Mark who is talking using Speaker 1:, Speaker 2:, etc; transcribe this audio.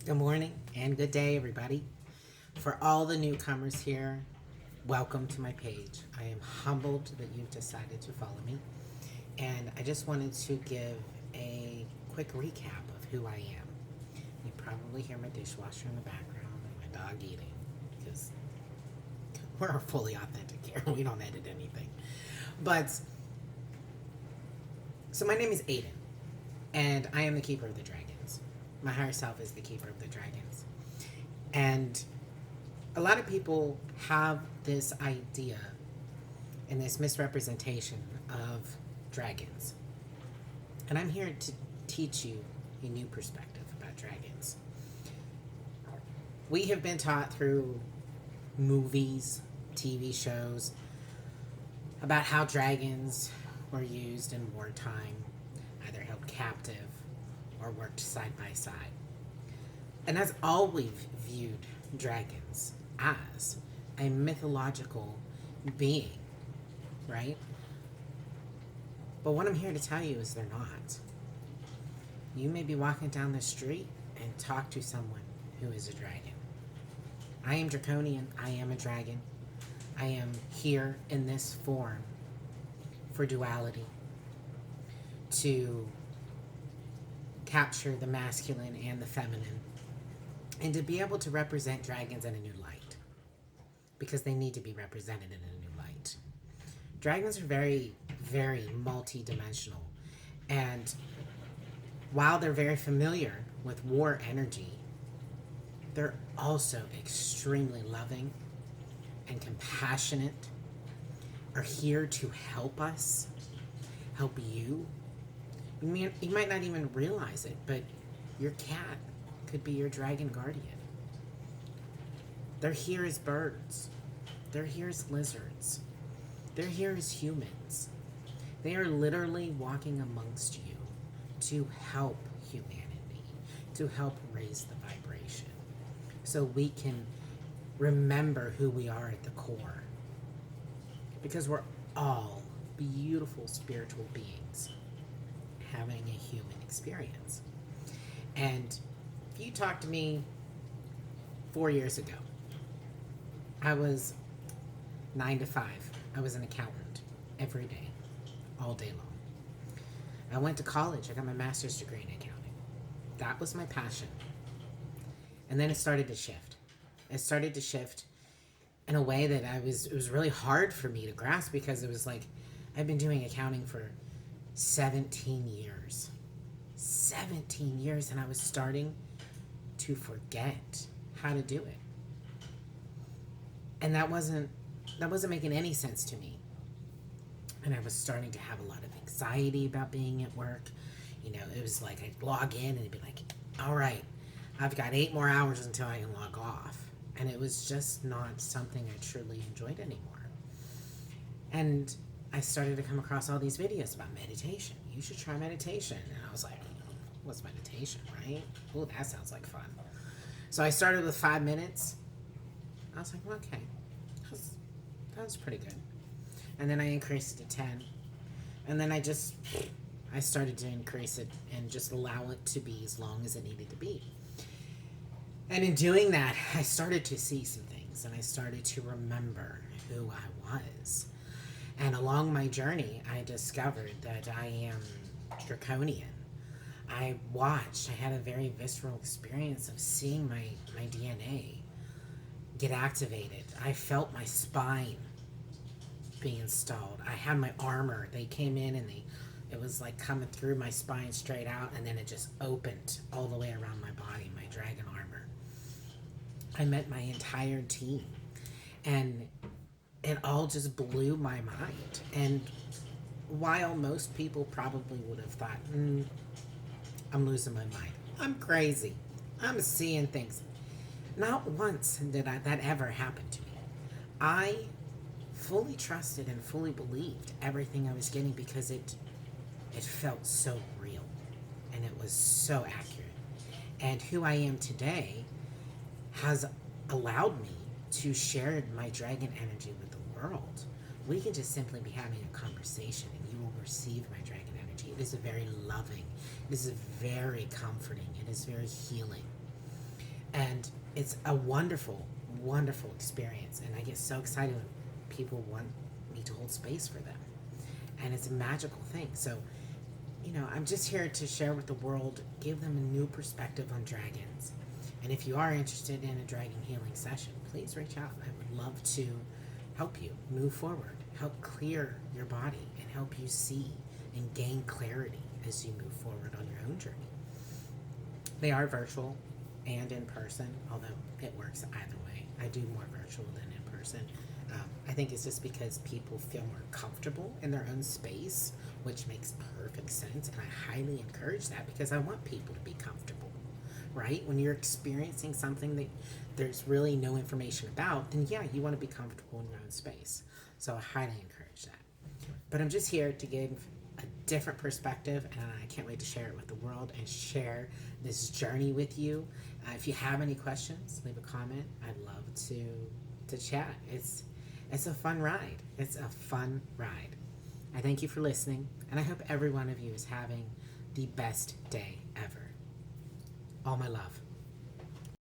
Speaker 1: Good morning and good day, everybody. For all the newcomers here, welcome to my page. I am humbled that you've decided to follow me. And I just wanted to give a quick recap of who I am. You probably hear my dishwasher in the background and my dog eating because we're fully authentic here. We don't edit anything. But, so my name is Aiden, and I am the keeper of the dragons. My higher self is the keeper of the dragons. And a lot of people have this idea and this misrepresentation of dragons. And I'm here to teach you a new perspective about dragons. We have been taught through movies, TV shows, about how dragons were used in wartime, either held captive or worked side by side. And that's all we've viewed dragons as, a mythological being, right? But what I'm here to tell you is they're not. You may be walking down the street and talk to someone who is a dragon. I am draconian. I am a dragon. I am here in this form for duality, to capture the masculine and the feminine, and to be able to represent dragons in a new light, because they need to be represented in a new light. Dragons are very, very multi-dimensional, and while they're very familiar with war energy, they're also extremely loving and compassionate, are here to help us, help you. You might not even realize it, but your cat could be your dragon guardian. They're here as birds. They're here as lizards. They're here as humans. They are literally walking amongst you to help humanity, to help raise the vibration, so we can remember who we are at the core. Because we're all beautiful spiritual beings having a human experience. And if you talked to me 4 years ago, I was 9 to 5. I was an accountant every day, all day long. I went to college. I got my master's degree in accounting. That was my passion. And then it started to shift. It started to shift in a way that it was really hard for me to grasp, because it was like, I've been doing accounting for 17 years. 17 years, and I was starting to forget how to do it. And that wasn't making any sense to me. And I was starting to have a lot of anxiety about being at work. You know, it was like I'd log in and it'd be like, all right, I've got 8 more hours until I can log off. And it was just not something I truly enjoyed anymore. And I started to come across all these videos about meditation. You should try meditation. And I was like, what's meditation, right? Oh, that sounds like fun. So I started with 5 minutes. I was like, well, okay, that was pretty good. And then I increased it to 10. And then I started to increase it and just allow it to be as long as it needed to be. And in doing that, I started to see some things, and I started to remember who I was. And along my journey, I discovered that I am draconian. I had a very visceral experience of seeing my DNA get activated. I felt my spine being installed. I had my armor. They came in and it was like coming through my spine straight out, and then it just opened all the way around my body, my dragon armor. I met my entire team, and it all just blew my mind. And while most people probably would have thought, I'm losing my mind, I'm crazy, I'm seeing things, not once did that ever happen to me. I fully trusted and fully believed everything I was getting, because it felt so real and it was so accurate. And who I am today has allowed me to share my dragon energy with the world. We can just simply be having a conversation and you will receive my dragon energy. It is very loving. It is very comforting. It is very healing. And it's a wonderful, wonderful experience. And I get so excited when people want me to hold space for them. And it's a magical thing. So, I'm just here to share with the world, give them a new perspective on dragons. And if you are interested in a dragon healing session, please reach out. I would love to help you move forward, help clear your body, and help you see and gain clarity as you move forward on your own journey. They are virtual and in person, although it works either way. I do more virtual than in person. I think it's just because people feel more comfortable in their own space, which makes perfect sense. And I highly encourage that because I want people to be comfortable, right? When you're experiencing something that there's really no information about, then yeah, you want to be comfortable in your own space. So I highly encourage that. But I'm just here to give a different perspective, and I can't wait to share it with the world and share this journey with you. If you have any questions, leave a comment. I'd love to chat. It's a fun ride. It's a fun ride. I thank you for listening, and I hope every one of you is having the best day ever. All my love.